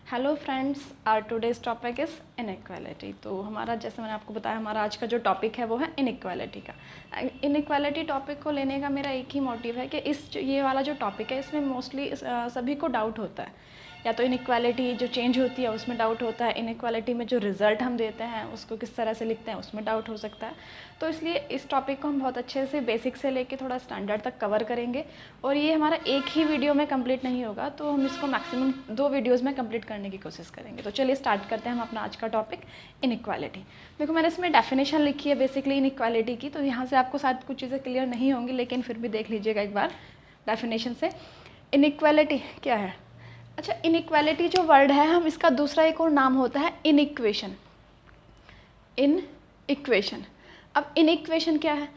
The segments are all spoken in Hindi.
Hello friends, our today's topic is inequality. तो हमारा, जैसे मैंने आपको बताया, हमारा आज का जो टॉपिक है वो है इनइक्वालिटी का। इनइक्वालिटी टॉपिक को लेने का मेरा एक ही मोटिव है कि ये वाला जो टॉपिक है इसमें मोस्टली सभी को डाउट होता है। या तो इनइक्वालिटी जो चेंज होती है उसमें डाउट होता है, इनइक्वालिटी में जो रिज़ल्ट हम देते हैं उसको किस तरह से लिखते हैं उसमें डाउट हो सकता है। तो इसलिए इस टॉपिक को हम बहुत अच्छे से बेसिक से लेके थोड़ा स्टैंडर्ड तक कवर करेंगे। और ये हमारा एक ही वीडियो में कंप्लीट नहीं होगा, तो हम इसको मैक्सिमम 2 वीडियोज़ में कंप्लीट करने की कोशिश करेंगे। तो चलिए स्टार्ट करते हैं हम अपना आज का टॉपिक इनइक्वालिटी। देखो, मैंने इसमें डेफिनेशन लिखी है बेसिकली इनइक्वालिटी की, तो यहाँ से आपको शायद कुछ चीज़ें क्लियर नहीं होंगी, लेकिन फिर भी देख लीजिएगा एक बार डेफिनेशन से। इनइक्वालिटी क्या है? अच्छा, इनइक्वालिटी जो वर्ड है, हम इसका दूसरा एक और नाम होता है इनइक्वेशन। इक्वेशन। अब इनइक्वेशन क्या है,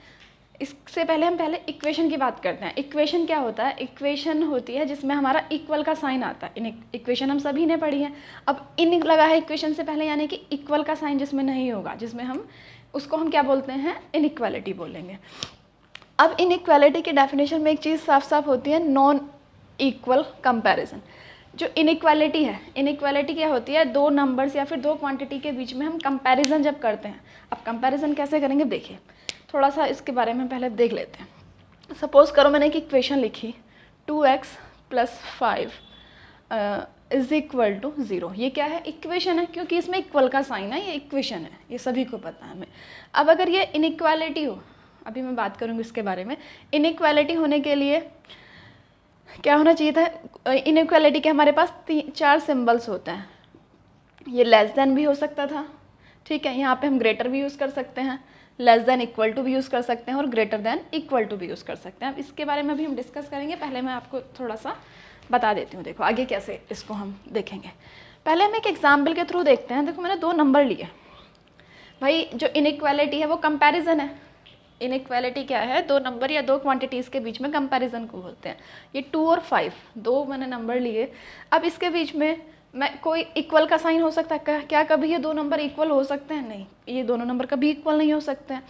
इससे पहले हम इक्वेशन की बात करते हैं। इक्वेशन क्या होता है? इक्वेशन होती है जिसमें हमारा इक्वल का साइन आता है। इक्वेशन हम सभी ने पढ़ी है। अब इन लगा है इक्वेशन से पहले, यानी कि इक्वल का साइन जिसमें नहीं होगा, जिसमें हम उसको हम क्या बोलते हैं? इनइक्वालिटी बोलेंगे। अब इनइक्वालिटी की डेफिनेशन में एक चीज़ साफ साफ होती है, नॉन इक्वल कंपैरिजन। जो इनइक्वालिटी है, इनइक्वालिटी क्या होती है? दो नंबर्स या फिर दो क्वांटिटी के बीच में हम कंपैरिजन जब करते हैं। अब कंपैरिजन कैसे करेंगे, देखिए थोड़ा सा इसके बारे में पहले देख लेते हैं। सपोज़ करो मैंने एक इक्वेशन लिखी 2x + 5 इज इक्वल टू 0। ये क्या है? इक्वेशन है, क्योंकि इसमें इक्वल का साइन है, ये इक्वेशन है, ये सभी को पता है हमें। अब अगर ये इनइक्वालिटी हो, अभी मैं बात करूँगी इसके बारे में। इनइक्वालिटी होने के लिए क्या होना चाहिए था? इनइक्वालिटी के हमारे पास 4 सिम्बल्स होते हैं। ये लेस देन भी हो सकता था, ठीक है, यहाँ पे हम ग्रेटर भी यूज़ कर सकते हैं, लेस देन इक्वल टू भी यूज़ कर सकते हैं, और ग्रेटर देन इक्वल टू भी यूज़ कर सकते हैं। अब इसके बारे में भी हम डिस्कस करेंगे, पहले मैं आपको थोड़ा सा बता देती हूँ। देखो आगे कैसे इसको हम देखेंगे। पहले हम एक एग्जाम्पल के थ्रू देखते हैं। देखो, मैंने 2 नंबर लिए भाई। जो इनइक्वालिटी है वो कंपैरिजन है। इनइक्वालिटी क्या है? 2 नंबर या 2 क्वांटिटीज़ के बीच में कंपैरिजन को बोलते हैं। ये 2 और 5, 2 मैंने नंबर लिए। अब इसके बीच में मैं कोई इक्वल का साइन हो सकता है क्या? कभी ये 2 नंबर इक्वल हो सकते हैं? नहीं, ये दोनों नंबर कभी इक्वल नहीं हो सकते हैं।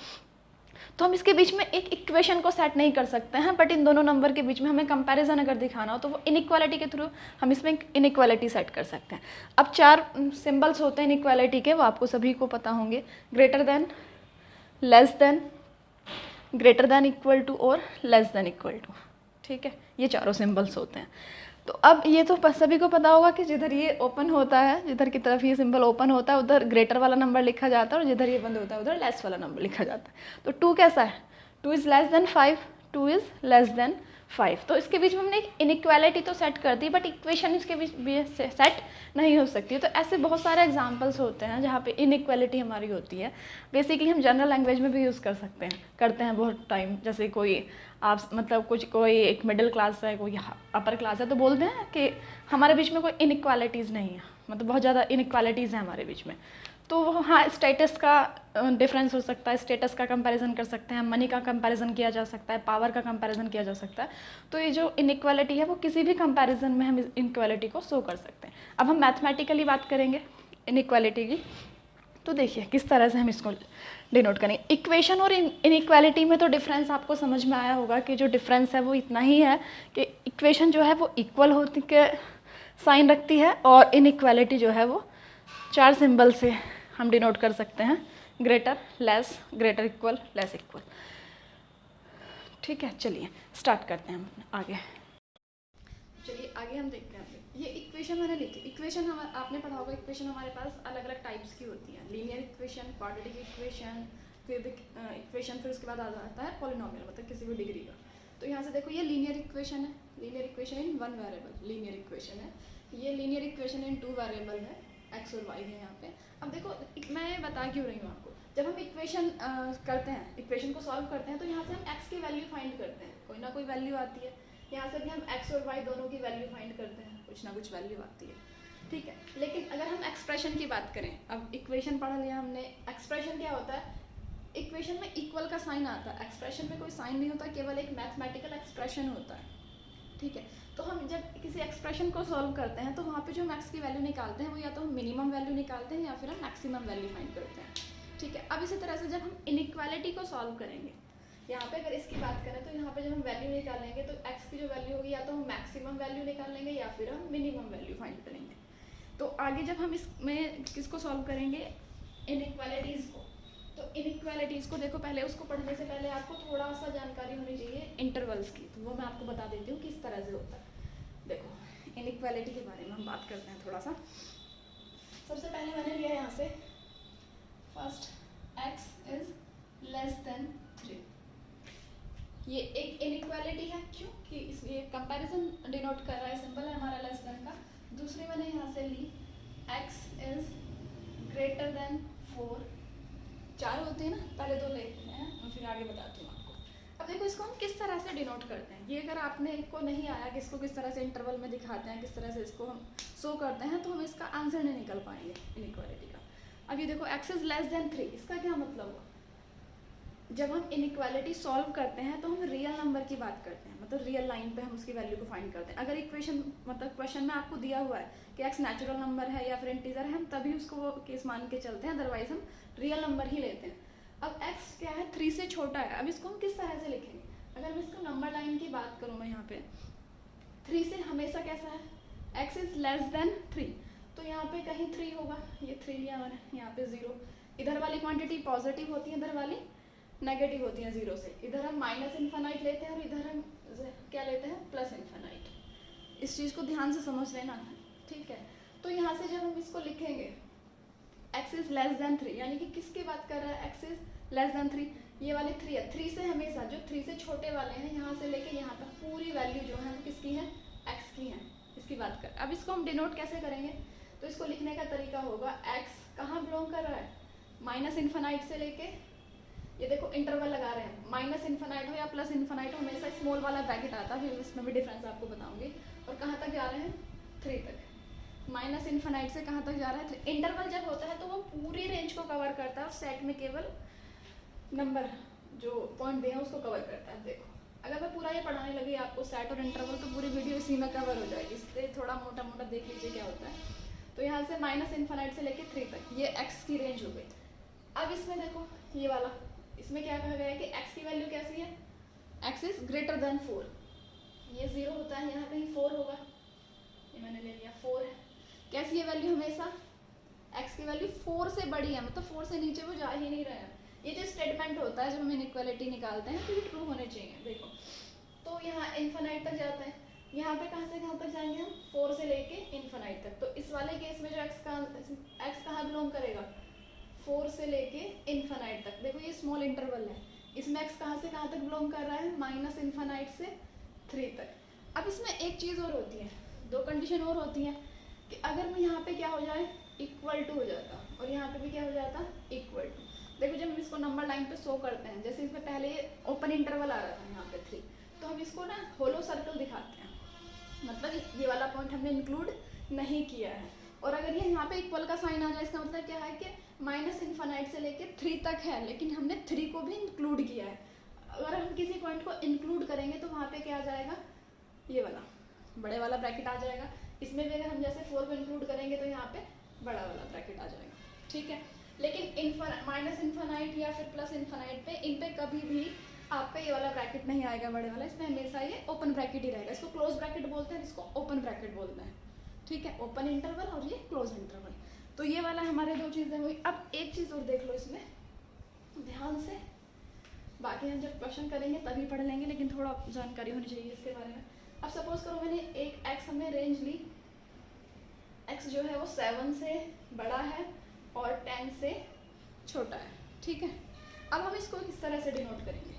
तो हम इसके बीच में एक इक्वेशन को सेट नहीं कर सकते हैं, बट इन दोनों नंबर के बीच में हमें कंपैरिजन अगर दिखाना हो तो वो इनइक्वालिटी के थ्रू हम इसमें इनइक्वालिटी सेट कर सकते हैं। अब 4 सिम्बल्स होते हैं इनइक्वालिटी के, वो आपको सभी को पता होंगे। Greater than, less than, greater than equal to और लेस देन इक्वल टू, ठीक है, ये चारों सिंबल्स होते हैं। तो अब ये तो सभी को पता होगा कि जिधर ये ओपन होता है, जिधर की तरफ ये सिंबल ओपन होता है उधर ग्रेटर वाला नंबर लिखा जाता है, और जिधर ये बंद होता है उधर लेस वाला नंबर लिखा जाता है। तो 2 कैसा है? 2 is less than 5, 2 is less than 5। तो इसके बीच में हमने एक इनइक्वालिटी तो सेट कर दी, बट इक्वेशन इसके बीच भी सेट नहीं हो सकती। तो ऐसे बहुत सारे एग्जांपल्स होते हैं जहाँ पे इनइक्वालिटी हमारी होती है। बेसिकली हम जनरल लैंग्वेज में भी यूज़ कर सकते हैं, करते हैं बहुत टाइम। जैसे कोई आप मतलब कोई एक मिडिल क्लास है, कोई अपर क्लास है, तो बोलते हैं कि हमारे बीच में कोई इनइक्वालिटीज़ नहीं है, मतलब बहुत ज़्यादा इनइक्वालिटीज़ हैं हमारे बीच में। तो हाँ, स्टेटस का डिफरेंस हो सकता है, स्टेटस का कंपैरिजन कर सकते हैं, मनी का कंपैरिजन किया जा सकता है, पावर का कंपैरिजन किया जा सकता है। तो ये जो इनइक्वालिटी है वो किसी भी कंपैरिजन में हम इनइक्वालिटी को शो कर सकते हैं। अब हम मैथमेटिकली बात करेंगे इनइक्वालिटी की, तो देखिए किस तरह से हम इसको डिनोट करेंगे। इक्वेशन और इनइक्वालिटी में तो डिफरेंस आपको समझ में आया होगा कि जो डिफरेंस है वो इतना ही है कि इक्वेशन जो है वो इक्वल होती के साइन रखती है, और इनइक्वालिटी जो है वो 4 सिंबल से हम डिनोट कर सकते हैं, greater, less, greater equal, less equal, ठीक है। चलिए स्टार्ट करते हैं हम आगे। चलिए आगे हम देखते हैं। ये इक्वेशन मैंने लिखी। इक्वेशन आपने पढ़ा होगा, इक्वेशन हमारे पास अलग अलग टाइप्स की होती है। Linear equation, quadratic equation, cubic equation, फिर उसके बाद आ जाता है पॉलिनोमियल, मतलब किसी भी डिग्री का। तो यहाँ से देखो, ये लीनियर इक्वेशन है, linear equation in 1 variable linear equation है। ये लीनियर इक्वेशन इन 2 वेरिएबल है, एक्स और वाई है यहाँ पे। अब देखो, मैं बता क्यों रही हूँ आपको, जब हम इक्वेशन करते हैं, इक्वेशन को सॉल्व करते हैं, तो यहाँ से हम एक्स की वैल्यू फाइंड करते हैं, कोई ना कोई वैल्यू आती है। यहाँ से भी हम एक्स और वाई दोनों की वैल्यू फाइंड करते हैं, कुछ ना कुछ वैल्यू आती है, ठीक है। लेकिन अगर हम एक्सप्रेशन की बात करें, अब इक्वेशन पढ़ लिया हमने, एक्सप्रेशन क्या होता है? इक्वेशन में इक्वल का साइन आता है, एक्सप्रेशन में कोई साइन नहीं होता, केवल एक मैथमेटिकल एक्सप्रेशन होता है, ठीक है। तो हम जब किसी एक्सप्रेशन को सॉल्व करते हैं तो वहाँ पे जो हम एक्स की वैल्यू निकालते हैं वो या तो हम मिनिमम वैल्यू निकालते हैं या फिर हम मैक्सिमम वैल्यू फाइंड करते हैं, ठीक है। अब इसी तरह से जब हम इनइक्वालिटी को सॉल्व करेंगे, यहाँ पे अगर इसकी बात करें तो यहाँ पे जब हम वैल्यू निकालेंगे तो एक्स की जो वैल्यू होगी या तो हम मैक्सिमम वैल्यू निकालेंगे या फिर हम मिनिमम वैल्यू फाइंड करेंगे। तो आगे जब हम इसमें किसको सॉल्व करेंगे, इनइक्वालिटीज़ को, तो इनइक्वालिटीज़ को देखो, पहले उसको पढ़ने से पहले आपको थोड़ा सा जानकारी होनी चाहिए इंटरवल्स की, तो वो मैं आपको बता देती हूँ किस तरह से होता है। देखो इनइक्वालिटी के बारे में हम बात करते हैं थोड़ा सा। सबसे पहले मैंने लिया यहाँ से first x is less than 3, ये एक इनइक्वालिटी है, क्यों कि ये कंपैरिजन डिनोट कर रहा है, सिंबल है हमारा लेस देन का। दूसरी मैंने यहाँ से ली x इज ग्रेटर देन 4, 4 होते हैं ना, पहले 2 लेते हैं और फिर आगे बताती हूँ आपको। अब देखो इसको हम किस तरह से डिनोट करते हैं, ये अगर आपने को नहीं आया कि इसको किस तरह से इंटरवल में दिखाते हैं, किस तरह से इसको हम शो करते हैं, तो हम इसका आंसर नहीं निकल पाएंगे इनइक्वालिटी का। अब ये देखो x इज लेस देन 3, इसका क्या मतलब हुआ, जब हम इनइक्वालिटी सॉल्व करते हैं तो हम रियल नंबर की बात करते हैं, मतलब रियल लाइन पे हम उसकी वैल्यू को फाइंड करते हैं। अगर इक्वेशन मतलब क्वेश्चन में आपको दिया हुआ है कि x नेचुरल नंबर है या फिर इंटीजर है, हम तभी उसको वो केस मान के चलते हैं, अदरवाइज हम रियल नंबर ही लेते हैं। अब x क्या है, 3 से छोटा है। अब इसको हम किस तरह से लिखेंगे, अगर मैं इसको नंबर लाइन की बात करूँ, मैं यहाँ पे 3 से हमेशा कैसा है, x इज लेस देन 3, तो यहाँ पे कहीं 3 होगा, ये 3 लिया मैंने, यहाँ पे 0, इधर वाली क्वांटिटी पॉजिटिव होती है, इधर वाली नेगेटिव होती है 0 से, इधर हम माइनस इन्फानाइट लेते हैं और इधर हम क्या लेते हैं, प्लस इन्फानाइट। इस चीज़ को ध्यान से समझ लेना है, ठीक है। तो यहाँ से जब हम इसको लिखेंगे x इज लेस देन 3, यानी कि किसकी बात कर रहा है, x इज लेस देन 3, ये वाली 3 है, 3 से हमेशा जो 3 से छोटे वाले हैं, यहाँ से लेके यहाँ तक पूरी वैल्यू जो है वो किसकी है, x की है, इसकी बात कर। अब इसको हम डिनोट कैसे करेंगे, तो इसको लिखने का तरीका होगा, x कहाँ बिलोंग कर रहा है, माइनस इन्फानाइट से लेके, ये देखो इंटरवल लगा रहे हैं, माइनस इन्फानाइट हो या प्लस इन्फानाइट हो, हमेशा स्मॉल वाला ब्रैकेट आता है, फिर इसमें भी डिफरेंस आपको बताऊंगी। और कहाँ तक जा रहे हैं, 3 तक, माइनस इन्फानाइट से कहाँ तक जा रहा है, 3। इंटरवल जब होता है तो वो पूरी रेंज को कवर करता है और सेट में केवल नंबर जो पॉइंट दिए हैं उसको कवर करता है। देखो अगर मैं पूरा ये पढ़ाने लगी आपको सेट और इंटरवल, तो पूरी वीडियो इसी में कवर हो जाएगी, इससे थोड़ा मोटा मोटा देख लीजिए क्या होता है। तो यहाँ से माइनस इन्फानाइट से लेके 3 तक ये x की रेंज हो गई। अब इसमें देखो ये वाला, इसमें क्या कहा गया है कि x की वैल्यू कैसी है, x इज ग्रेटर देन 4, ये 0 होता है, यहाँ कहीं 4 होगा, ये मैंने ले लिया 4 है। कैसी है वैल्यू, हमेशा x की वैल्यू 4 से बड़ी है, मतलब 4 से नीचे वो जा ही नहीं रहे हैं। ये जो स्टेटमेंट होता है जब हम इनइक्वालिटी निकालते हैं तो ये ट्रू होने चाहिए। देखो तो यहाँ इन्फानाइट तक जाते हैं, यहाँ पे कहाँ से कहाँ तक जाएंगे हम, 4 से लेके इन्फानाइट तक। तो इस वाले केस में जो x कहाँ बिलोंग करेगा, 4 से लेके इन्फानाइट तक। देखो ये स्मॉल इंटरवल है, इसमें x कहाँ से कहाँ तक बिलोंग कर रहा है, माइनस इन्फानाइट से 3 तक। अब इसमें एक चीज़ और होती है, 2 कंडीशन और होती हैं कि अगर मैं यहाँ पे क्या हो जाए, इक्वल टू हो जाता, और यहाँ पे भी क्या हो जाता, इक्वल टू। देखो जब हम इसको नंबर लाइन पे शो करते हैं, जैसे इसमें पहले ओपन इंटरवल आ रहा था यहाँ पे 3, तो हम इसको ना होलो सर्कल दिखाते हैं, मतलब ये वाला पॉइंट हमने इंक्लूड नहीं किया है। और अगर ये यहाँ पे इक्वल का साइन आ जाए, इसका मतलब क्या है कि माइनस इन्फानाइट से लेके 3 तक है, लेकिन हमने 3 को भी इंक्लूड किया है। अगर हम किसी पॉइंट को इंक्लूड करेंगे तो वहाँ पे क्या आ जाएगा, ये वाला बड़े वाला ब्रैकेट आ जाएगा। इसमें भी अगर हम जैसे 4 को इंक्लूड करेंगे तो यहाँ पे बड़ा वाला ब्रैकेट आ जाएगा, ठीक है। लेकिन माइनस इन्फानाइट या फिर प्लस इन्फानाइट पे, इन पे कभी भी आपका ये वाला ब्रैकेट नहीं आएगा बड़े वाला, इसमें हमेशा ये ओपन ब्रैकेट ही रहेगा। इसको क्लोज ब्रैकेट बोलते हैं, इसको ओपन ब्रैकेट बोलते हैं, ठीक है। ओपन इंटरवल और ये क्लोज इंटरवल। तो ये वाला हमारे 2 चीज़ें हुई। अब एक चीज़ और देख लो इसमें ध्यान से, बाकी हम जब क्वेश्चन करेंगे तभी पढ़ लेंगे, लेकिन थोड़ा जानकारी होनी चाहिए इसके बारे में। अब सपोज करो मैंने एक x हमने रेंज ली, x जो है वो 7 से बड़ा है और 10 से छोटा है, ठीक है। अब हम इसको किस तरह से डिनोट करेंगे,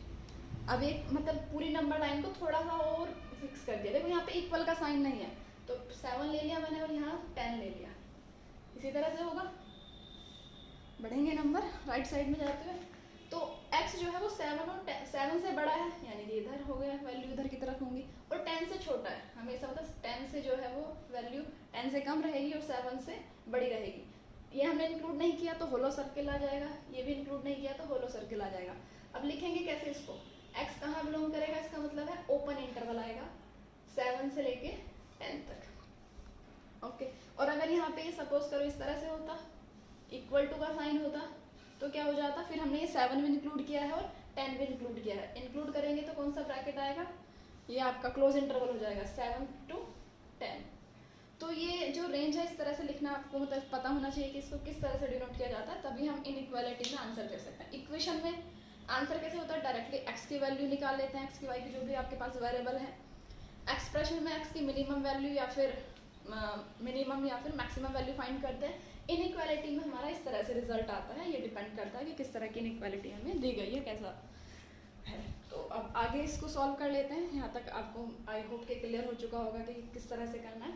अब एक मतलब पूरी नंबर लाइन को थोड़ा सा और फिक्स कर दिया। देखो यहाँ पे इक्वल का साइन नहीं है, तो 7 ले लिया मैंने और यहाँ 10 ले लिया, इसी तरह से होगा। बढ़ेंगे नंबर राइट साइड में जाते हुए, तो x जो है वो 7 से बड़ा है, यानी कि इधर हो गया, वैल्यू इधर की तरफ होंगी, और 10 से छोटा है, हमेशा मतलब 10 से जो है वो वैल्यू 10 से कम रहेगी और 7 से बड़ी रहेगी। ये हमने इंक्लूड नहीं किया तो होलो सर्किल आ जाएगा, ये भी इंक्लूड नहीं किया तो होलो सर्किल आ जाएगा। अब लिखेंगे कैसे इसको, x कहाँ बिलोंग करेगा, इसका मतलब है ओपन इंटरवल आएगा 7 से लेके 10 तक, ओके। और अगर यहाँ पे सपोज करो इस तरह से होता, इक्वल टू का साइन होता, तो क्या हो जाता, फिर हमने ये 7 भी इंक्लूड किया है और 10 भी इंक्लूड किया है। इंक्लूड करेंगे तो कौन सा ब्रैकेट आएगा, ये आपका क्लोज इंटरवल हो जाएगा 7 to 10। तो ये जो रेंज है इस तरह से लिखना आपको मतलब पता होना चाहिए कि इसको किस तरह से डिनोट किया जाता है, तभी हम इनइक्वालिटी में आंसर कर सकते हैं। इक्वेशन में आंसर कैसे होता है, डायरेक्टली एक्स की वैल्यू निकाल लेते हैं, एक्स की वाई की जो भी आपके पास वेरिएबल है। एक्सप्रेशन में एक्स की मिनिमम वैल्यू या फिर मिनिमम या फिर मैक्सिमम वैल्यू फाइंड करते हैं। इनइक्वालिटी में हमारा इस तरह से रिजल्ट आता है, ये डिपेंड करता है कि किस तरह की इनइक्वालिटी हमें दी गई है, कैसा है। तो अब आगे इसको सॉल्व कर लेते हैं। यहाँ तक आपको आई होप के क्लियर हो चुका होगा कि किस तरह से करना है।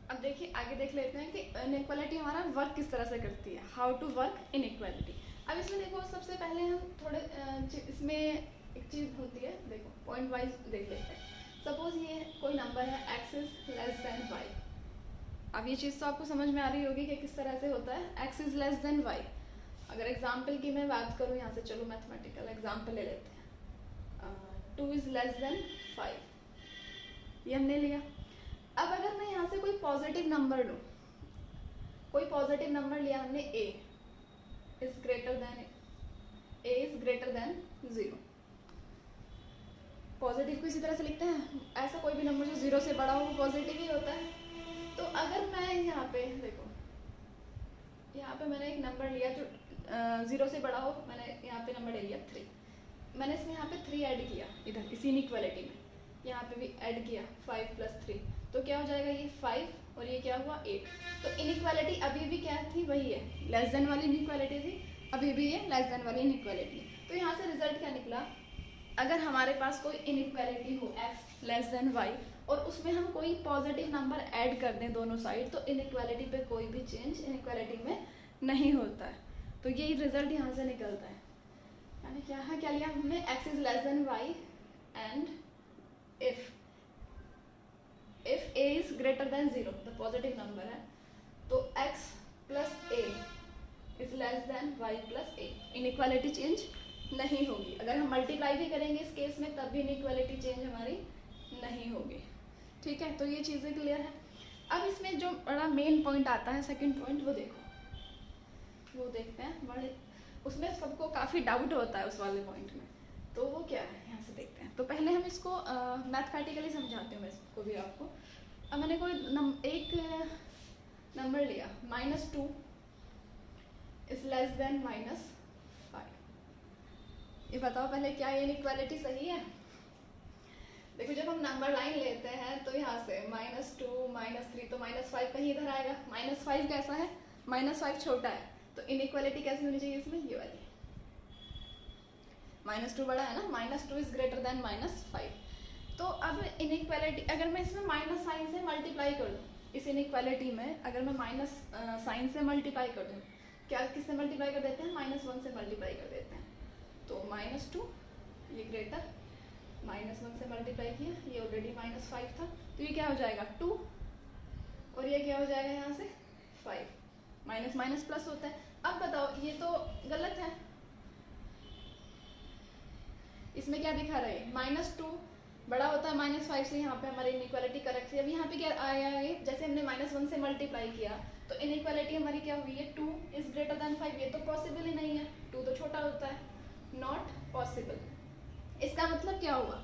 अब देखिए आगे देख लेते हैं कि इनइक्वालिटी हमारा वर्क किस तरह से करती है, हाउ टू वर्क इनइक्वालिटी। अब इसमें देखो सबसे पहले हम थोड़े इसमें एक चीज़ होती है, देखो पॉइंट वाइज देख लेते हैं। सपोज ये कोई नंबर है x is less than y। अब ये चीज़ तो आपको समझ में आ रही होगी कि किस तरह से होता है, x is less than y। अगर एग्जाम्पल की मैं बात करूँ यहाँ से, चलो मैथमेटिकल एग्जाम्पल ले लेते हैं। 2 इज लेस देन 5, ये हमने लिया। अब अगर मैं यहाँ से कोई पॉजिटिव नंबर लूँ, कोई पॉजिटिव नंबर लिया हमने a is greater than 0। Positive को इसी तरह से लिखते हैं, ऐसा कोई भी नंबर जो 0 से बड़ा हो वो पॉजिटिव ही होता है। तो अगर मैं यहाँ पे देखो, यहाँ पे मैंने एक नंबर लिया जो 0 से बड़ा हो, मैंने यहाँ पे नंबर ले लिया 3। मैंने इसमें यहाँ पे 3 ऐड किया, इधर इसी इनइक्वालिटी में यहाँ पे भी ऐड किया 5 + 3, तो क्या हो जाएगा, ये 5 और ये क्या हुआ 8। तो इनइक्वालिटी अभी भी क्या थी, वही है, लेस देन वाली इनइक्वालिटी थी, अभी भी ये लेस देन वाली इनइक्वालिटी। तो यहाँ से रिजल्ट क्या निकला, अगर हमारे पास कोई इनइक्वालिटी हो x लेस देन y और उसमें हम कोई पॉजिटिव नंबर ऐड कर दें दोनों साइड, तो इनइक्वालिटी पे कोई भी चेंज इनइक्वालिटी में नहीं होता है। तो यही रिजल्ट यहाँ से निकलता है। यानी क्या लिया हमने, x is less than y and if a is greater than 0, the positive number है, तो x plus a is less than y plus a, inequality change नहीं होगी। अगर हम मल्टीप्लाई भी करेंगे इस केस में तब भी इनइक्वालिटी चेंज हमारी नहीं होगी। ठीक है, तो ये चीज़ें क्लियर है। अब इसमें जो बड़ा मेन पॉइंट आता है, सेकंड पॉइंट, वो देखो, वो देखते हैं। बड़े उसमें सबको काफ़ी डाउट होता है उस वाले पॉइंट में, तो वो क्या है यहाँ से देखते हैं। तो पहले हम इसको मैथमेटिकली समझाती हूँ मैं इसको भी आपको। अब मैंने कोई एक नंबर लिया, -2 इज लेस देन -5। ये बताओ पहले क्या ये इनइक्वालिटी सही है। देखो जब हम नंबर लाइन लेते हैं तो यहाँ से -2 -3 तो -5 कहीं इधर आएगा। -5 कैसा है, -5 छोटा है, तो इनइक्वालिटी कैसी होनी चाहिए इसमें, ये वाली। -2 बड़ा है ना, -2 इज ग्रेटर देन -5। तो अब इनइक्वालिटी अगर मैं इसमें माइनस साइन से मल्टीप्लाई कर दूँ, इस इनइक्वालिटी में अगर मैं माइनस साइन से मल्टीप्लाई कर दूँ, क्या किससे मल्टीप्लाई कर देते हैं, -1 से मल्टीप्लाई कर देते हैं। तो -2 ये ग्रेटर, -1 से मल्टीप्लाई किया, ये ऑलरेडी -5 था, तो ये क्या हो जाएगा 2 और ये क्या हो जाएगा यहाँ से 5, माइनस माइनस प्लस होता है। अब बताओ ये तो गलत है, इसमें क्या दिखा रहा है, -2 बड़ा होता है -5 से, यहाँ पे हमारी इनइक्वालिटी करेक्ट है। अब यहाँ पे क्या आया है, जैसे हमने -1 से मल्टीप्लाई किया तो इनइक्वालिटी हमारी क्या हुई है, 2 इज ग्रेटर देन 5। ये तो पॉसिबल ही नहीं है, 2 तो छोटा होता है, नॉट पॉसिबल। इसका मतलब क्या हुआ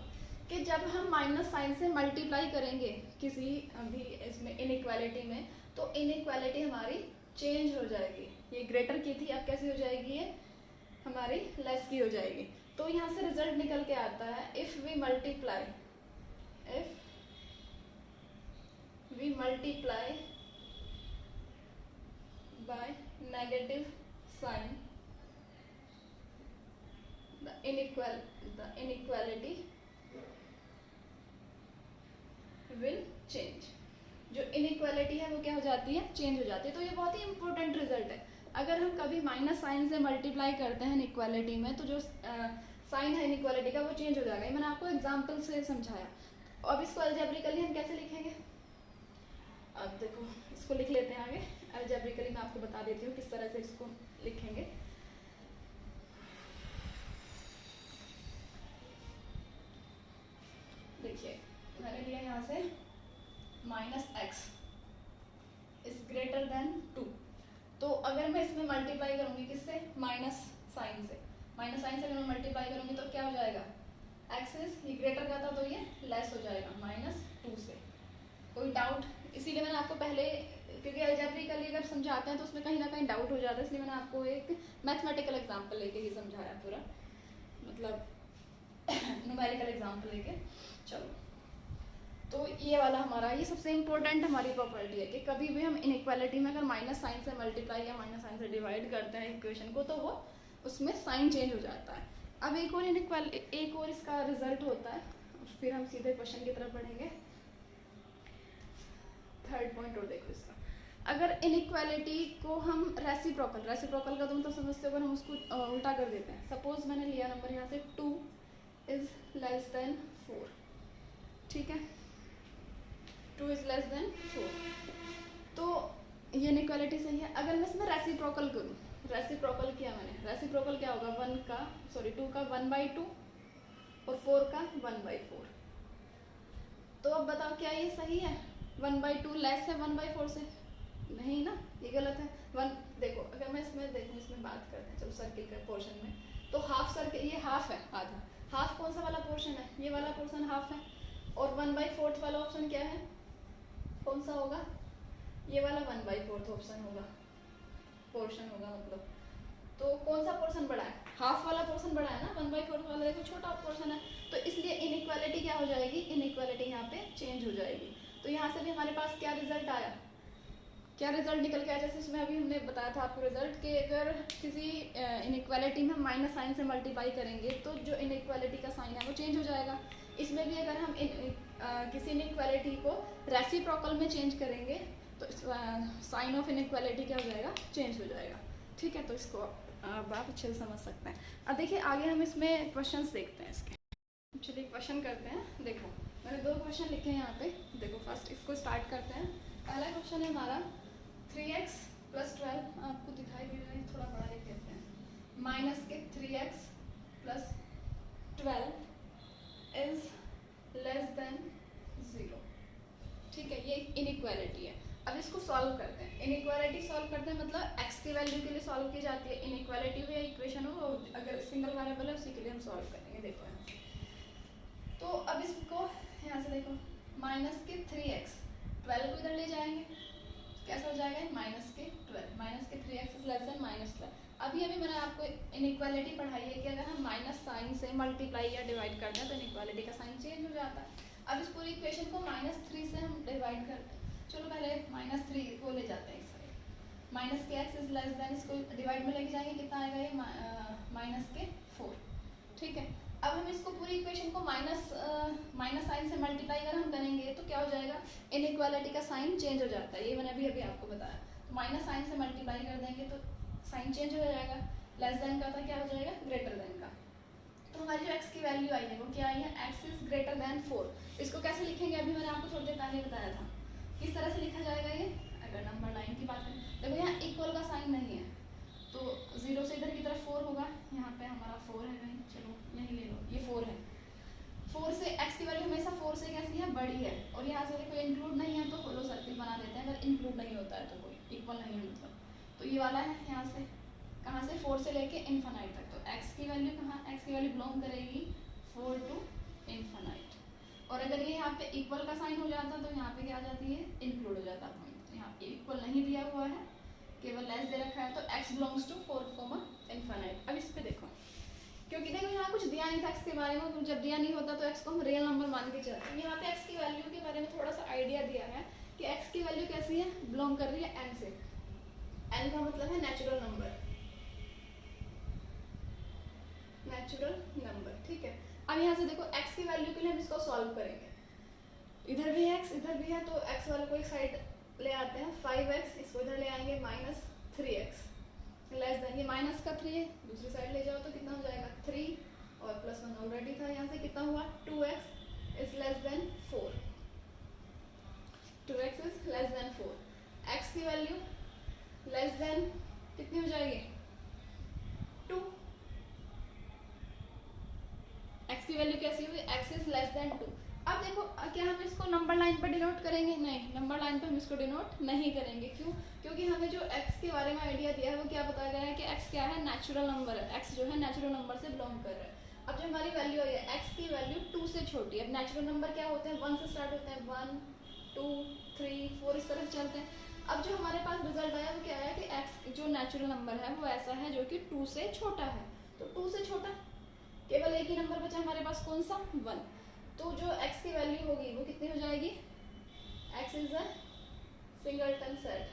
कि जब हम माइनस साइन से मल्टीप्लाई करेंगे किसी भी इसमें इनइक्वालिटी में, तो इनइक्वालिटी हमारी चेंज हो जाएगी। ये ग्रेटर की थी, अब कैसी हो जाएगी, ये हमारी लेस की हो जाएगी। तो यहाँ से रिजल्ट निकल के आता है, if we multiply by negative sign the inequality will change। जो इनइक्वालिटी है वो क्या हो जाती है, चेंज हो जाती है। तो ये बहुत ही इंपॉर्टेंट रिजल्ट है। अगर हम कभी माइनस साइन से मल्टीप्लाई करते हैं इनइक्वालिटी में, तो जो साइन है इनइक्वालिटी का वो चेंज हो जाएगा। ये मैंने आपको एग्जांपल से समझाया। अब इसको अलजेब्रिकली हम कैसे लिखेंगे, अब देखो इसको लिख लेते हैं आगे। अलजेब्रिकली मैं आपको बता देती हूँ किस तरह से इसको लिखेंगे। देखिए मैंने लिया यहाँ से -x इज ग्रेटर देन 2। तो अगर मैं इसमें मल्टीप्लाई करूँगी किससे, माइनस साइन से अगर मैं मल्टीप्लाई करूँगी तो क्या हो जाएगा, एक्सिस ये ग्रेटर का था तो ये लेस हो जाएगा -2 से। कोई डाउट? इसीलिए मैंने आपको पहले, क्योंकि अलजेब्रिकली अगर समझाते हैं तो उसमें कहीं ना कहीं डाउट हो जाता है, इसलिए मैंने आपको एक मैथमेटिकल एग्जांपल लेके ही समझाया पूरा, मतलब न्यूमेरिकल एग्जांपल लेके। चलो, तो ये वाला हमारा, ये सबसे इम्पोर्टेंट हमारी प्रॉपर्टी है कि कभी भी हम इनइक्वालिटी में अगर माइनस साइन से मल्टीप्लाई या माइनस साइन से डिवाइड करते हैं इक्वेशन को, तो वो उसमें साइन चेंज हो जाता है। अब एक और इसका रिजल्ट होता है, फिर हम सीधे क्वेश्चन की तरफ बढ़ेंगे। थर्ड पॉइंट और देखो इसका, अगर इनइक्वालिटी को हम रेसिप्रोकल का तो मतलब समझते हो, अगर हम उसको उल्टा कर देते हैं, सपोज मैंने लिया नंबर यहाँ से 2 इज लेस देन 4, ठीक है, 2 इज लेस देन 4, तो ये इनइक्वालिटी सही है। अगर मैं इसमें रेसिप्रोकल करूँ, रेसिप्रोकल किया मैंने, रेसिप्रोकल क्या होगा, 2 का 1/2 और 4 का 1/4। तो अब बताओ क्या ये सही है? 1/2 लेस है 1/4 से? नहीं ना, ये गलत है। देखो अगर मैं इसमें बात करते हैं, चलो सर्किल के पोर्शन में, तो हाफ सर्किल, ये हाफ है, आधा हाफ कौन सा वाला पोर्शन है, ये वाला पोर्शन हाफ है, और 1/4 वाला ऑप्शन क्या है, कौन सा होगा, ये वाला 1/4 ऑप्शन होगा, पोर्शन होगा मतलब। तो कौन सा पोर्शन बड़ा है, हाफ वाला पोर्शन बड़ा है ना, 1/4 वाला देखो छोटा पोर्शन है, तो इसलिए इनइक्वालिटी क्या हो जाएगी, इनइक्वालिटी यहाँ पे चेंज हो जाएगी। तो यहाँ से भी हमारे पास क्या रिजल्ट आया, क्या रिजल्ट निकल के आया, जैसे इसमें अभी हमने बताया था आपको रिजल्ट कि अगर किसी इनइक्वालिटी में हम माइनस साइन से मल्टीप्लाई करेंगे तो जो इनइक्वालिटी का साइन है वो चेंज हो जाएगा। इसमें भी अगर हम किसी इनइक्वालिटी को रेसिप्रोकल में चेंज करेंगे तो साइन ऑफ इनइक्वालिटी क्या हो जाएगा, चेंज हो जाएगा, ठीक है। तो इसको अब आप अच्छे से समझ सकते हैं। अब देखिए आगे हम इसमें क्वेश्चंस देखते हैं इसके, चलिए क्वेश्चन करते हैं। देखो मैंने 2 क्वेश्चन लिखे हैं यहाँ पे, देखो फर्स्ट इसको स्टार्ट करते हैं। पहला क्वेश्चन है हमारा 3x + 12, आपको दिखाई दे रहा है, थोड़ा बड़ा लिख देते हैं, माइनस के 3x + 12 इज लेस देन 0, ठीक है, ये इनइक्वालिटी है। अब इसको सॉल्व करते हैं। इनइक्वालिटी सॉल्व करते हैं मतलब x की वैल्यू के लिए सॉल्व की जाती है, इनइक्वालिटी हो या इक्वेशन हो, अगर सिंगल वेरिएबल है उसी के लिए हम सॉल्व करेंगे। देखो यहाँ से, तो अब इसको यहाँ से देखो, माइनस के 3x, 12 को इधर ले जाएंगे, कैसा हो जाएगा, माइनस के 12, माइनस के 3x इज लेस देन -12। अभी मैंने आपको इनइक्वालिटी पढ़ाई है कि अगर हम माइनस साइन से मल्टीप्लाई या डिवाइड करते हैं तो इनइक्वालिटी का साइन चेंज हो जाता है। अब इस पूरी इक्वेशन को -3 से हम डिवाइड करते हैं, चलो पहले -3 को ले जाते हैं इस साइड, माइनस के x इज लेस देन, इसको डिवाइड में लेके जाएंगे, कितना आएगा ये, माइनस के 4, ठीक है। अब हम इसको पूरी इक्वेशन को माइनस साइन से मल्टीप्लाई अगर हम करेंगे तो क्या हो जाएगा, इनइक्वालिटी का साइन चेंज हो जाता है, ये मैंने अभी आपको बताया। तो माइनस साइन से मल्टीप्लाई कर देंगे तो साइन चेंज हो जाएगा, लेस देन का था क्या हो जाएगा, ग्रेटर देन का। तो हमारी जो x की वैल्यू आई है वो क्या आई है, x इज ग्रेटर देन 4। इसको कैसे लिखेंगे, अभी मैंने आपको थोड़ी देर पहले बताया था, किस तरह से लिखा जाएगा ये। अगर नंबर लाइन की बात करें, देखो यहाँ इक्वल का साइन नहीं है, तो 0 से इधर की तरफ 4 होगा, यहाँ पे हमारा 4 है कहीं, चलो यहीं ले लो, ये 4 है। 4 से x की वैल्यू हमेशा 4 से कैसी है, बड़ी है, और यहाँ से कोई इंक्लूड नहीं है तो होलो सर्किल बना देते हैं, अगर इंक्लूड नहीं होता है तो कोई इक्वल नहीं है मतलब। तो ये वाला है यहाँ से, कहाँ से, 4 से लेके इन्फिनाइट तक। तो x की वैल्यू कहाँ, x की वैल्यू बिलोंग करेगी 4 टू इन्फिनाइट। और अगर ये यहाँ पे इक्वल का साइन हो जाता तो यहाँ पे क्या आ जाती है, इंक्लूड हो जाता है। यहाँ इक्वल नहीं दिया हुआ है, केवल लेस दे रखा है, तो x बिलोंग्स टू 4, इन्फिनाइट। अब इस पे देखो, क्योंकि देखो यहाँ कुछ दिया नहीं था x के बारे में, तो जब दिया नहीं होता तो x को हम रियल नंबर मान के चलते हैं। यहाँ पे x की वैल्यू के बारे में थोड़ा सा आइडिया दिया है कि x की वैल्यू कैसी है, बिलोंग कर रही है n से। n का मतलब है नेचुरल नंबर, ठीक है। अब यहाँ से देखो x की वैल्यू के लिए हम इसको सॉल्व करेंगे, इधर भी है x, इधर भी है, तो x वाले को एक साइड ले आते हैं, 5x, इसको इधर ले आएंगे, -3x लेस देन, ये माइनस का 3 है, दूसरी साइड ले जाओ तो कितना हो जाएगा, 3 और +1 ऑलरेडी था, यहाँ से कितना हुआ, 2x is less than 4, 2x is less than 4। x की वैल्यू लेस देन कितनी हो जाएगी, 2। x की वैल्यू कैसी हुई, x इज लेस देन 2। अब देखो क्या हम इसको नंबर लाइन पर डिनोट करेंगे, नहीं, नंबर लाइन पर हम इसको डिनोट नहीं करेंगे। क्यों, क्योंकि हमें जो x के बारे में आइडिया दिया है वो क्या बताया गया है कि x क्या है, नेचुरल नंबर है, x जो है नेचुरल नंबर से बिलोंग कर रहा है। अब जो हमारी वैल्यू है एक्स की वैल्यू 2 से छोटी है। अब नेचुरल नंबर क्या होते हैं, 1 से स्टार्ट होते हैं, 1 2 3 4 इस तरह से चलते हैं। अब जो हमारे पास रिजल्ट आया वो क्या आया कि एक्स जो नेचुरल नंबर है वो ऐसा है जो कि 2 से छोटा है। तो 2 से छोटा केवल एक ही नंबर बचा हमारे पास, कौन सा, 1। तो जो एक्स की वैल्यू होगी वो कितनी हो जाएगी, x is a singleton set.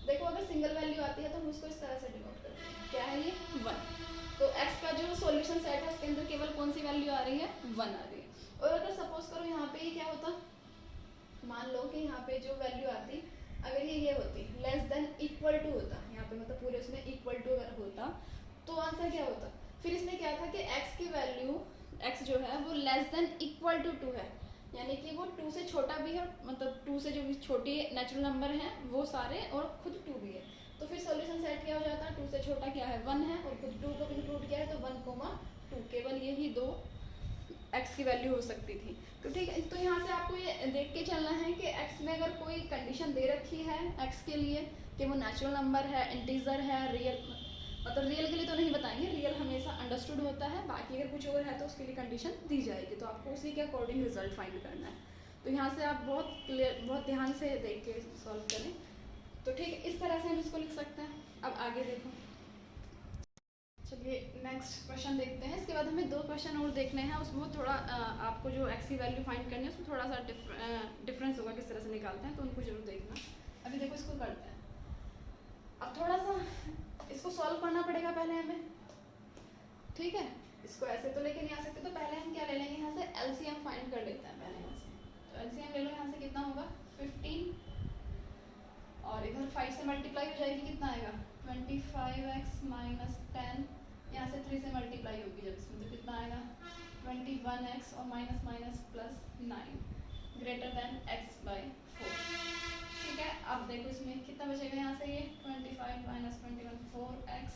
देखो अगर सिंगल वैल्यू आती है तो हम उसको इस तरह से डिनोट करते हैं, क्या है ये, 1। तो x का जो सॉल्यूशन सेट है उसके अंदर केवल कौन सी वैल्यू आ रही है, 1 आ रही है। और अगर सपोज करो यहाँ पे ये क्या होता, मान लो कि यहाँ पे जो वैल्यू आती, अगर ये होती लेस देन इक्वल टू होता, यहाँ पे मतलब पूरे उसमें इक्वल टू अगर होता तो आंसर क्या होता। फिर इसमें क्या था कि x की वैल्यू, x जो है वो लेस देन इक्वल टू 2 है, यानी कि वो 2 से छोटा भी है, मतलब 2 से जो भी छोटी नेचुरल नंबर हैं वो सारे और खुद 2 भी है। तो फिर सॉल्यूशन सेट क्या हो जाता है, 2 से छोटा क्या है, 1 है, और खुद 2 को इंक्लूड किया है तो 1, 2, केवल यही दो x की वैल्यू हो सकती थी। तो ठीक है, तो यहाँ से आपको ये देख के चलना है कि x में अगर कोई कंडीशन दे रखी है x के लिए कि वो नेचुरल नंबर है, इंटीजर है, रियल, मतलब रियल के लिए तो नहीं बताएंगे, रियल हमेशा अंडरस्टूड होता है, बाकी अगर कुछ और है तो उसके लिए कंडीशन दी जाएगी, तो आपको उसी के अकॉर्डिंग रिजल्ट फाइंड करना है। तो यहाँ से आप बहुत क्लियर, बहुत ध्यान से देख के सॉल्व करें। तो ठीक है, इस तरह से हम इसको लिख सकते हैं। अब आगे देखो, चलिए नेक्स्ट क्वेश्चन देखते हैं। इसके बाद हमें 2 क्वेश्चन और देखने हैं, उसमें थोड़ा आपको जो एक्स की वैल्यू फाइंड करनी है उसमें थोड़ा सा डिफरेंस होगा किस तरह से निकालते हैं, तो उनको जरूर देखना। अभी देखो इसको करते हैं। अब थोड़ा सा इसको सॉल्व करना पड़ेगा पहले हमें, ठीक है। इसको ऐसे तो लेके नहीं आ सकते, तो पहले हम क्या ले लेंगे, यहाँ से एलसीएम फाइंड कर लेते हैं पहले यहाँ से। तो एलसीएम ले लो, यहाँ से कितना होगा 15, और इधर 5 से मल्टीप्लाई हो जाएगी, कितना आएगा 25x माइनस 10, यहाँ से 3 से मल्टीप्लाई होगी जब इसमें, तो कितना आएगा 21x और minus minus plus 9 greater than x/4। ठीक है, अब देखो इसमें कितना बचेगा, यहाँ से ये 25 माइनस 21 4x,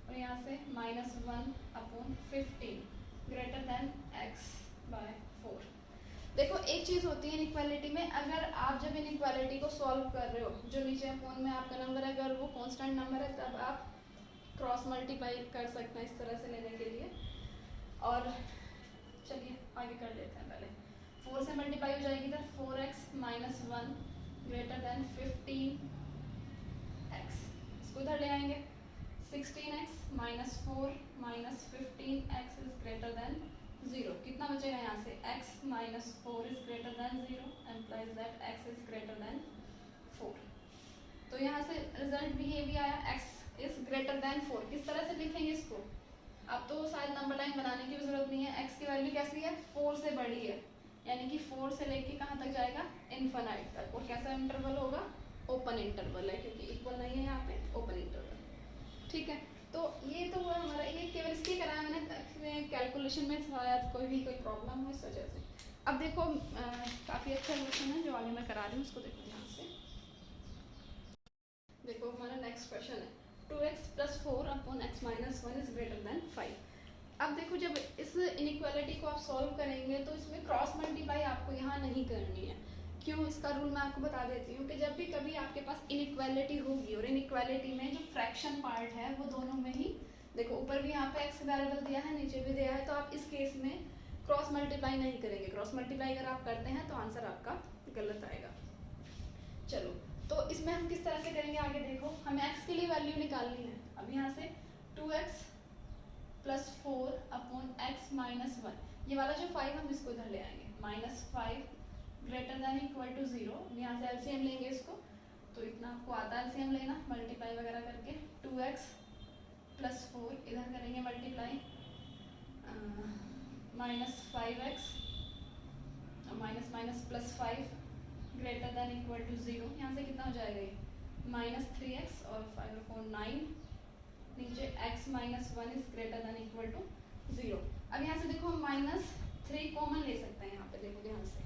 और यहाँ से -1/15 ग्रेटर देन x/4। देखो एक चीज़ होती है इनइक्वालिटी में, अगर आप जब इनइक्वालिटी को सॉल्व कर रहे हो, जो नीचे अपोन में आपका नंबर है अगर वो कांस्टेंट नंबर है तब आप क्रॉस मल्टीप्लाई कर सकते हैं इस तरह से लेने के लिए। और चलिए आगे कर लेते हैं, पहले 4 से मल्टीप्लाई हो जाएगी इधर 4x minus 1 greater then 15x, इसको इधर ले आएंगे 16x minus 4 minus 15x is greater than 0, कितना बचेगा यहाँ से x minus 4 is greater than 0 implies that x is greater than 4। तो यहाँ से रिजल्ट भी ये भी आया, x इज ग्रेटर देन 4। किस तरह से लिखेंगे इसको, अब तो शायद नंबर लाइन बनाने की भी जरूरत नहीं है। x की वैल्यू कैसी है, 4 से बड़ी है, यानी कि 4 से लेके कहाँ तक जाएगा, इन्फिनाइट तक। और कैसा इंटरवल होगा, ओपन इंटरवल है, क्योंकि इक्वल नहीं है यहाँ पे, ओपन इंटरवल। ठीक है, तो ये तो हुआ हमारा, ये केवल इसके कराया मैंने कैलकुलेशन में, शायद कोई प्रॉब्लम हो इस वजह से। अब देखो काफ़ी अच्छा क्वेश्चन है जो आगे मैं करा रही हूँ, उसको देखो ध्यान से। देखो हमारा नेक्स्ट क्वेश्चन है 2x plus 4 upon x minus 1 is greater then 5। अब देखो जब इस इनइक्वालिटी को आप सॉल्व करेंगे तो इसमें क्रॉस मल्टीप्लाई आपको यहाँ नहीं करनी है। क्यों, इसका रूल मैं आपको बता देती हूँ कि जब भी कभी आपके पास इनइक्वालिटी होगी और इनइक्वालिटी में जो फ्रैक्शन पार्ट है वो दोनों में ही, देखो ऊपर भी यहाँ पे x वेरिएबल दिया है, नीचे भी दिया है, तो आप इस केस में क्रॉस मल्टीप्लाई नहीं करेंगे। क्रॉस मल्टीप्लाई अगर आप करते हैं तो आंसर आपका गलत आएगा। चलो तो इसमें हम किस तरह से करेंगे आगे देखो, हमें x के लिए वैल्यू निकालनी है। अब यहाँ से 2x plus 4 upon x minus 1, ये वाला जो 5 हम इसको इधर ले आएंगे, minus 5 greater than equal to 0। यहाँ से एलसीएम लेंगे इसको, तो इतना आपको आता है एलसीएम लेना मल्टीप्लाई वगैरह करके। 2x प्लस 4 इधर करेंगे multiply, minus 5x minus minus plus 5 greater than equal to 0। यहाँ से कितना हो जाएगा ये, माइनस 3x और 5 और 4 9, नीचे x minus 1 is greater than equal to 0। अब यहाँ से देखो हम माइनस 3 कॉमन ले सकते हैं, यहाँ पे देखो ध्यान से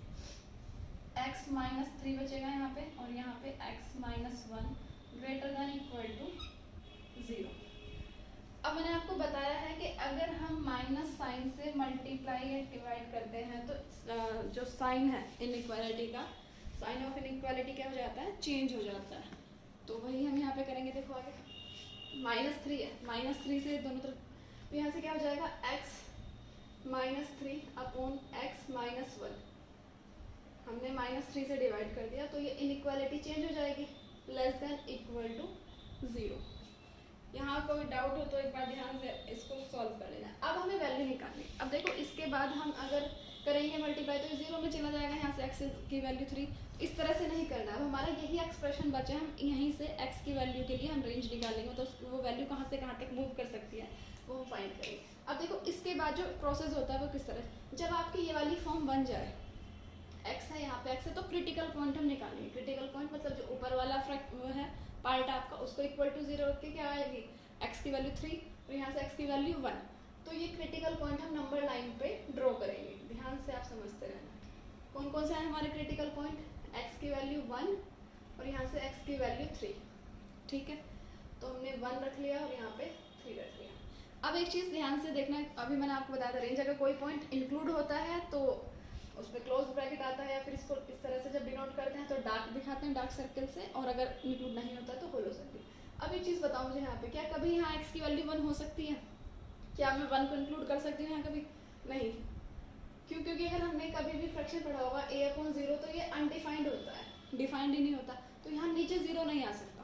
x माइनस 3 बचेगा यहाँ पे, और यहाँ पे x minus 1 greater than equal to 0। अब मैंने आपको बताया है कि अगर हम माइनस साइन से मल्टीप्लाई या डिवाइड करते हैं तो जो साइन है इनइक्वालिटी का, साइन ऑफ इनइक्वालिटी क्या हो जाता है, चेंज हो जाता है। तो वही हम यहाँ पे करेंगे। देखो आगे -3 है, -3 से दोनों तरफ तो यहाँ से क्या हो जाएगा x-3 अपॉन x-1, हमने -3 से डिवाइड कर दिया, तो ये इनइक्वालिटी चेंज हो जाएगी, लेस देन इक्वल टू 0। यहाँ कोई डाउट हो तो एक बार ध्यान से इसको सॉल्व कर लेना। अब हमें वैल्यू निकालनी। अब देखो इसके बाद हम अगर करेंगे मल्टीप्लाई तो 0 में चला जाएगा, यहाँ से x की वैल्यू 3, इस तरह से नहीं करना। अब हमारा यही एक्सप्रेशन बचा, हम यहीं से x की वैल्यू के लिए हम रेंज निकालेंगे, तो वो वैल्यू कहाँ से कहाँ तक मूव कर सकती है वो हम फाइंड करेंगे। अब देखो इसके बाद जो प्रोसेस होता है वो किस तरह, जब आपकी ये वाली फॉर्म बन जाए, x है यहाँ पे x है, तो क्रिटिकल पॉइंट हम निकालेंगे। क्रिटिकल पॉइंट मतलब जो ऊपर वाला वो है पार्ट आपका, उसको इक्वल टू 0 रख के क्या आएगी, x की वैल्यू 3 और यहाँ से x की वैल्यू 1। तो ये क्रिटिकल पॉइंट हम नंबर लाइन पे ड्रॉ करेंगे, ध्यान से आप समझते रहना। कौन कौन से हैं हमारे क्रिटिकल पॉइंट, x की वैल्यू 1 और यहाँ से x की वैल्यू 3, ठीक है। तो हमने 1 रख लिया और यहाँ पे 3 रख लिया। अब एक चीज़ ध्यान से देखना, अभी मैंने आपको बताया था रेंज अगर कोई पॉइंट इंक्लूड होता है तो उसमें क्लोज ब्रैकेट आता है, या फिर इसको इस तरह से जब डिनोट करते हैं तो डार्क दिखाते हैं, डार्क सर्कल से, और अगर इंक्लूड नहीं होता तो होलो सर्कल। अब एक चीज़ बताओ मुझे यहाँ पे, क्या कभी यहाँ x की वैल्यू 1 हो सकती है? क्या मैं 1 को इंक्लूड कर सकती हूँ यहाँ? कभी नहीं। क्यों? क्योंकि अगर हमने कभी भी फ्रैक्शन पढ़ा होगा a/0 तो ये अनडिफाइंड होता है, डिफाइंड ही नहीं होता। तो यहाँ नीचे 0 नहीं आ सकता,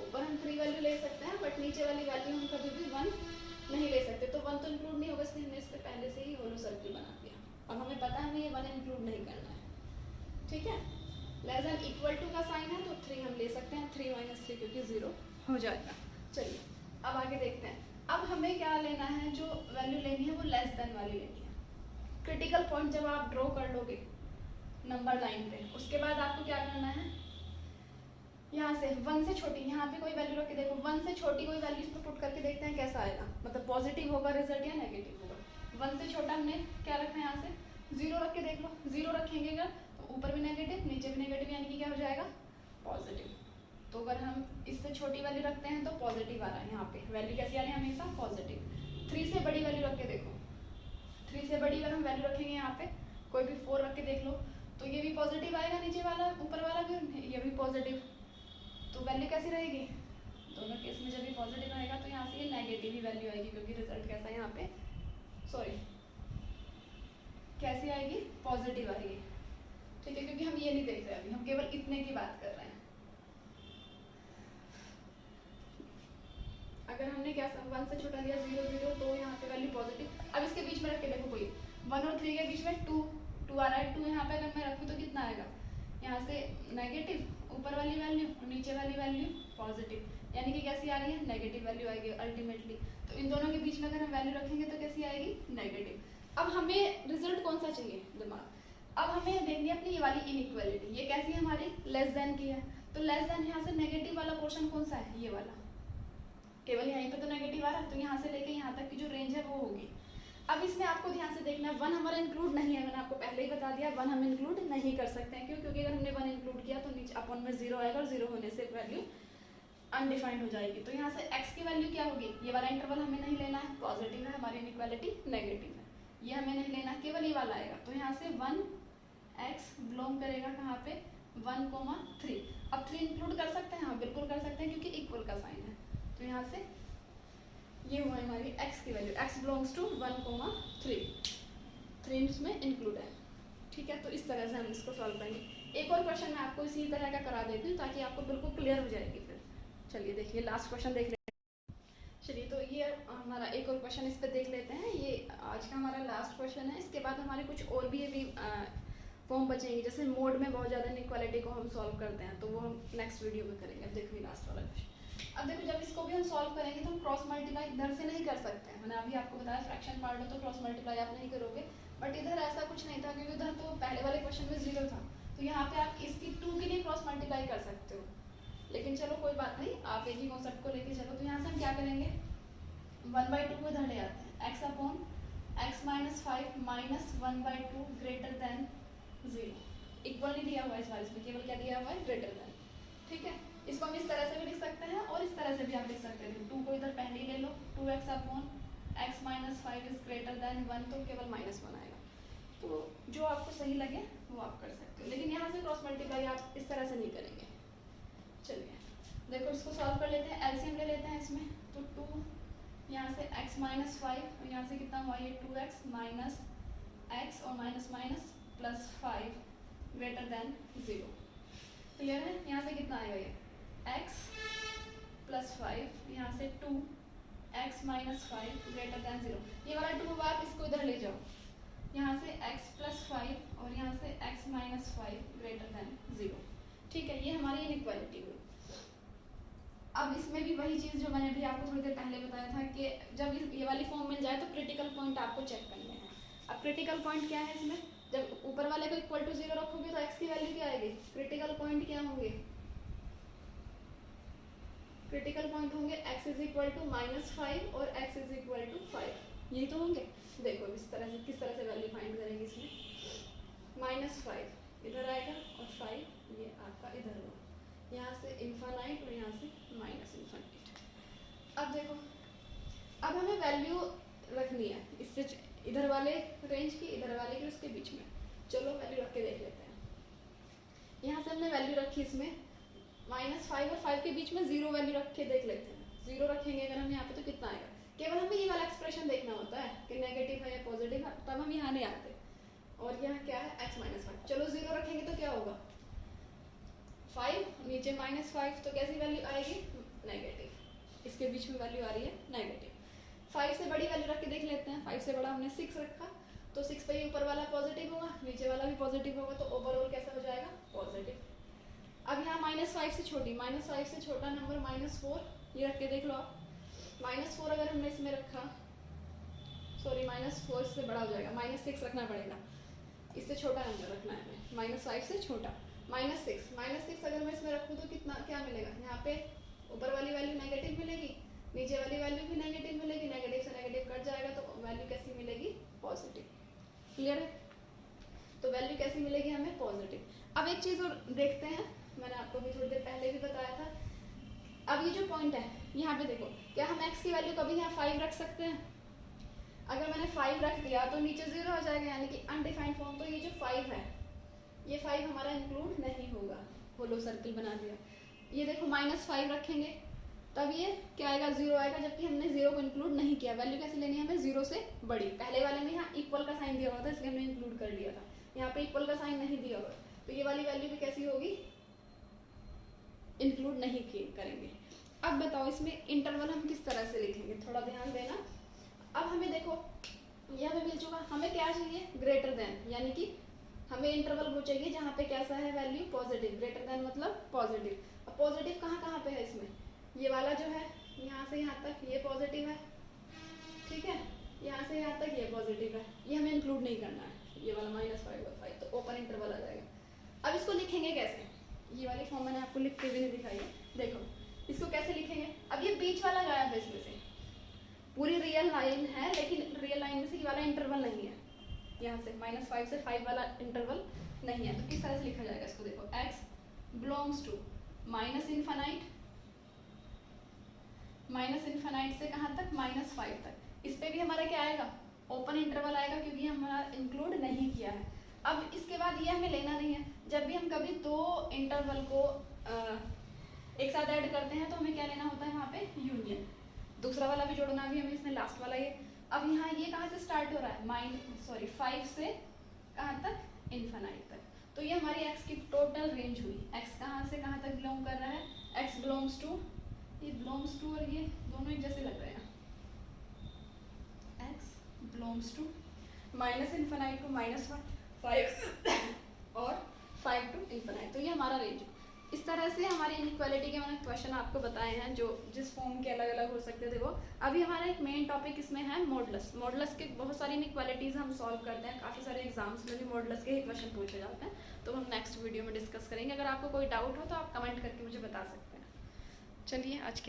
ऊपर हम 3 वैल्यू ले सकते हैं, बट नीचे वाली वैल्यू हम कभी भी 1 नहीं ले सकते। तो 1 तो इंक्लूड नहीं होगा, इसलिए हमने इस पर पहले से ही होलो सर्कल बना दिया। अब हमें पता है हमें ये 1 इंक्लूड नहीं करना है, ठीक है। लेस देन इक्वल टू का साइन है तो 3 हम ले सकते हैं, 3 - 3 क्योंकि 0 हो जाएगा। चलिए अब आगे देखते हैं। अब हमें क्या लेना है, जो वैल्यू लेनी है वो लेस देन वाली लेनी है। क्रिटिकल पॉइंट जब आप ड्रॉ कर लोगे नंबर लाइन पे, उसके बाद आपको क्या करना है, यहाँ से 1 से छोटी, यहाँ पे कोई वैल्यू रख के देखो, 1 से छोटी कोई वैल्यू इस पर पुट करके देखते हैं कैसा आएगा, मतलब पॉजिटिव होगा रिजल्ट या नेगेटिव होगा। 1 से छोटा हमने क्या रखना है, यहाँ से 0 रख के देख लो। 0 रखेंगे अगर तो ऊपर भी नेगेटिव नीचे भी नेगेटिव, यानी कि क्या हो जाएगा, पॉजिटिव। तो अगर हम इससे छोटी वैल्यू रखते हैं तो पॉजिटिव आ रहा है, यहाँ पे वैल्यू कैसी आ रही है हमेशा, पॉजिटिव। 3 से बड़ी वैल्यू रख के देखो, 3 से बड़ी अगर हम वैल्यू रखेंगे यहाँ पे, कोई भी 4 रख के देख लो, तो ये भी पॉजिटिव आएगा, नीचे वाला ऊपर वाला भी ये भी पॉजिटिव। तो वैल्यू कैसी रहेगी, दोनों केस में जब भी पॉजिटिव आएगा तो यहाँ से ये नेगेटिव ही वैल्यू आएगी, क्योंकि रिजल्ट कैसा है यहाँ पे, सॉरी कैसी आएगी, पॉजिटिव आएगी, ठीक है। क्योंकि हम ये नहीं देख रहे अभी, हम केवल इतने की बात कर रहे हैं। अगर हमने क्या 1 से छोटा लिया 0 0, तो यहाँ पे वैल्यू पॉजिटिव। अब इसके बीच में रख के देखो, कोई 1 और 3 के बीच में 2 आ रहा है, 2 यहाँ पे अगर मैं रखूँ तो कितना आएगा, यहाँ से नेगेटिव, ऊपर वाली वैल्यू और नीचे वाली वैल्यू पॉजिटिव, यानी कि कैसी आ रही है, नेगेटिव वैल्यू आएगी अल्टीमेटली। तो इन दोनों के बीच में अगर हम वैल्यू रखेंगे तो कैसी आएगी, नेगेटिव। अब हमें रिजल्ट कौन सा चाहिए, दिमाग। अब हमें देखनी है अपनी ये वाली इनइक्वालिटी, ये कैसी है हमारी, लेस देन की है। तो लेस देन यहाँ से नेगेटिव वाला पोर्शन कौन सा है, ये वाला, केवल यहीं पे तो नेगेटिव आ रहा है, तो यहाँ से लेके यहाँ तक की जो रेंज है वो होगी। अब इसमें आपको ध्यान से देखना है, 1 हमारा इंक्लूड नहीं है, मैंने आपको पहले ही बता दिया 1 हम इंक्लूड नहीं कर सकते हैं। क्यों? क्योंकि अगर हमने 1 इंक्लूड किया तो नीचे अपॉन में 0 आएगा, और 0 होने से वैल्यू अनडिफाइंड हो जाएगी। तो यहाँ से x की वैल्यू क्या होगी, ये वाला इंटरवल हमें नहीं लेना है, पॉजिटिव है, हमारी इनइक्वालिटी नेगेटिव है, ये हमें नहीं लेना, केवल ये वाला आएगा। तो यहाँ से 1x बिलोंग करेगा कहाँ पे, 1,3। अब 3 इंक्लूड कर सकते हैं, हाँ बिल्कुल कर सकते हैं, क्योंकि इक्वल का साइन है। तो यहाँ से ये हुआ हमारी x की वैल्यू, x बिलोंग्स टू 1,3, 3 इसमें इंक्लूड है, ठीक है। तो इस तरह से हम इसको सॉल्व करेंगे। एक और क्वेश्चन मैं आपको इसी तरह का करा देती हूँ ताकि आपको बिल्कुल क्लियर हो जाएगी फिर। चलिए देखिए लास्ट क्वेश्चन देख लेते हैं। चलिए तो ये हमारा एक और क्वेश्चन इस पर देख लेते हैं, ये आज का हमारा लास्ट क्वेश्चन है। इसके बाद हमारे कुछ और भी अभी फॉर्म बचेंगे, जैसे मोड में बहुत ज़्यादा इनइक्वालिटी को हम सॉल्व करते हैं, तो वो हम नेक्स्ट वीडियो में करेंगे। अब देखो ये लास्ट वाला क्वेश्चन। अब देखो जब इसको भी हम सॉल्व करेंगे तो हम क्रॉस मल्टीप्लाई इधर से नहीं कर सकते हैं, मैंने अभी आपको बताया फ्रैक्शन पार्ट हो तो क्रॉस मल्टीप्लाई आप नहीं करोगे, बट इधर ऐसा कुछ नहीं था, क्योंकि उधर तो पहले वाले क्वेश्चन में 0 था। तो यहाँ पे आप इसकी 2 के लिए क्रॉस मल्टीप्लाई कर सकते हो, लेकिन चलो कोई बात नहीं, आप एक ही कॉन्सेप्ट को लेके चलो। तो यहाँ से हम क्या करेंगे, 1/2 को इधर ले आते हैं, x upon x - 5 - 1/2 greater than 0। Equal नहीं दिया हुआ इस बार, इसमें केवल क्या दिया हुआ है, ग्रेटर देन, ठीक है। इसको हम इस तरह से भी लिख सकते हैं और इस तरह से भी आप लिख सकते हैं। 2 को इधर पहले ही ले लो, 2x upon x - 5 is greater then 1, तो केवल -1 आएगा। तो जो आपको सही लगे वो आप कर सकते हो, लेकिन यहाँ से क्रॉस मल्टीप्लाई आप इस तरह से नहीं करेंगे। चलिए देखो इसको सॉल्व कर लेते हैं, एलसीएम ले लेते हैं इसमें। तो 2 यहाँ से x माइनस 5 और यहाँ से कितना हुआ ये 2x माइनस x और minus minus plus 5 greater than 0। Clear है? यहाँ से कितना आएगा ये x प्लस 5, यहाँ से 2x माइनस 5 ग्रेटर देन 0। ये वाला 2 आप इसको इधर ले जाओ, यहाँ से x प्लस 5 और यहाँ से x माइनस 5 ग्रेटर देन 0। ठीक है, ये हमारी इनइक्वालिटी हुई। अब इसमें भी वही चीज़ जो मैंने अभी आपको थोड़ी देर पहले बताया था कि जब ये वाली फॉर्म मिल जाए तो क्रिटिकल पॉइंट आपको चेक करने हैं। अब क्रिटिकल पॉइंट क्या है इसमें, जब ऊपर वाले को इक्वल टू 0 रखोगे तो x की वैल्यू क्या आएगी, क्रिटिकल पॉइंट क्या होंगे, क्रिटिकल पॉइंट होंगे x इज इक्वल टू -5 और x इज इक्वल टू 5, यही तो होंगे। देखो इस तरह से किस तरह से वैल्यू फाइंड करेंगे इसमें, -5 इधर आएगा और 5 ये आपका इधर होगा, यहाँ से इन्फानाइट और यहाँ से माइनस इन्फानाइट। अब देखो, अब हमें वैल्यू रखनी है इससे इधर वाले रेंज की, इधर वाले की, उसके बीच में। चलो वैल्यू रख के देख लेते हैं। यहाँ से हमने वैल्यू रखी इसमें -5 और 5 के बीच में 0 वैल्यू रख के देख लेते हैं। 0 रखेंगे अगर हम यहाँ पे तो कितना आएगा, केवल हमें ये वाला एक्सप्रेशन देखना होता है कि नेगेटिव है या पॉजिटिव है, तब हम यहाँ नहीं आते। और यहाँ क्या है x माइनस 5, चलो 0 रखेंगे तो क्या होगा 5, नीचे -5, तो कैसी वैल्यू आएगी नेगेटिव, इसके बीच में वैल्यू आ रही है नेगेटिव। 5 से बड़ी वैल्यू रख के देख लेते हैं, 5 से बड़ा हमने 6 रखा, तो 6 पे ही ऊपर वाला पॉजिटिव होगा, नीचे वाला भी पॉजिटिव होगा, तो ओवरऑल कैसा हो जाएगा पॉजिटिव। अब यहाँ -5 से छोटी, -5 से छोटा नंबर -4, ये रख के देख लो आप। -4 अगर हमने इसमें रखा, सॉरी -4 से बड़ा हो जाएगा, -6 रखना पड़ेगा, इससे छोटा नंबर रखना है हमें, -5 से छोटा, -6 अगर मैं इसमें रखूँ तो कितना क्या मिलेगा, यहाँ पे ऊपर वाली वैल्यू नेगेटिव मिलेगी, नीचे वाली वैल्यू भी नेगेटिव मिलेगी, नेगेटिव से नेगेटिव कट जाएगा तो वैल्यू कैसी मिलेगी पॉजिटिव। क्लियर है? तो वैल्यू कैसी मिलेगी हमें पॉजिटिव। अब एक चीज़ और देखते हैं, मैंने आपको भी थोड़ी देर पहले भी बताया था। अब ये जो पॉइंट है यहाँ पे देखो, क्या हम x की वैल्यू कभी यहाँ 5 रख सकते हैं? अगर मैंने 5 रख दिया तो नीचे 0 आ जाएगा, यानी कि अनडिफाइंड फॉर्म। तो ये जो 5 है, ये 5 हमारा इंक्लूड नहीं होगा, होलो सर्कल बना दिया। ये देखो -5 रखेंगे तब ये क्या आएगा 0 आएगा, जबकि हमने 0 को इंक्लूड नहीं किया। वैल्यू कैसे लेनी है हमें 0 से बड़ी। पहले वाले में यहाँ इक्वल का साइन दिया हुआ था, इसलिए हमने इंक्लूड कर लिया था, यहाँ पे इक्वल का साइन नहीं दिया हुआ, तो ये वाली वैल्यू भी कैसी होगी इंक्लूड नहीं करेंगे। अब बताओ इसमें इंटरवल हम किस तरह से लिखेंगे, थोड़ा ध्यान देना। अब हमें देखो यह हमें मिल चुका, हमें क्या चाहिए ग्रेटर देन, यानी कि हमें इंटरवल वो चाहिए जहाँ पे कैसा है वैल्यू पॉजिटिव, ग्रेटर देन मतलब पॉजिटिव। अब पॉजिटिव कहाँ कहाँ पे है इसमें, ये वाला जो है यहाँ से यहाँ तक ये पॉजिटिव है, ठीक है, यहाँ से यहाँ तक ये पॉजिटिव है, ये हमें इंक्लूड नहीं करना है, ये वाला -5 और 5, तो ओपन इंटरवल आ जाएगा। अब इसको लिखेंगे कैसे, ये वाली फॉर्म मैंने आपको लिख के भी नहीं दिखाई है, देखो इसको कैसे लिखेंगे। अब ये बीच वाला गायब है इसमें से, पूरी रियल लाइन है लेकिन रियल लाइन में से ये वाला इंटरवल नहीं है, यहाँ से -5 से 5 वाला इंटरवल नहीं है, तो किस तरह से लिखा जाएगा इसको, देखो x बिलोंग्स टू -इनफाइनाइट से कहाँ तक -5 तक। इस पे भी हमारा क्या आएगा ओपन इंटरवल आएगा, क्योंकि हमारा इंक्लूड नहीं किया है। अब इसके बाद ये हमें लेना नहीं है, जब भी हम कभी दो इंटरवल को एक साथ ऐड करते हैं तो हमें क्या लेना होता है वहाँ पे यूनियन, दूसरा वाला भी जोड़ना भी हमें इसमें लास्ट वाला ये। अब यहाँ ये कहाँ से स्टार्ट हो रहा है 5 से कहाँ तक इन्फानाइट तक, तो ये हमारी x की टोटल रेंज हुई। x कहाँ से कहाँ तक बिलोंग कर रहा है, x बिलोंग्स टू, ये बिलोंग्स टू और ये दोनों एक जैसे लग रहे हैं, x belongs to -infinity to -5 और 5 टू इन्फानाइट, तो ये हमारा रेंज। इस तरह से हमारी इनइक्वालिटी के मैंने क्वेश्चन आपको बताए हैं, जो जिस फॉर्म के अलग अलग हो सकते थे वो। अभी हमारा एक मेन टॉपिक इसमें है मॉडुलस। मॉडुलस के बहुत सारी इनइक्वालिटीज़ हम सॉल्व करते हैं, काफ़ी सारे एग्जाम्स में भी मॉडुलस के ही क्वेश्चन पूछे जाते हैं, तो हम नेक्स्ट वीडियो में डिस्कस करेंगे। अगर आपको कोई डाउट हो तो आप कमेंट करके मुझे बता सकते हैं। चलिए आज के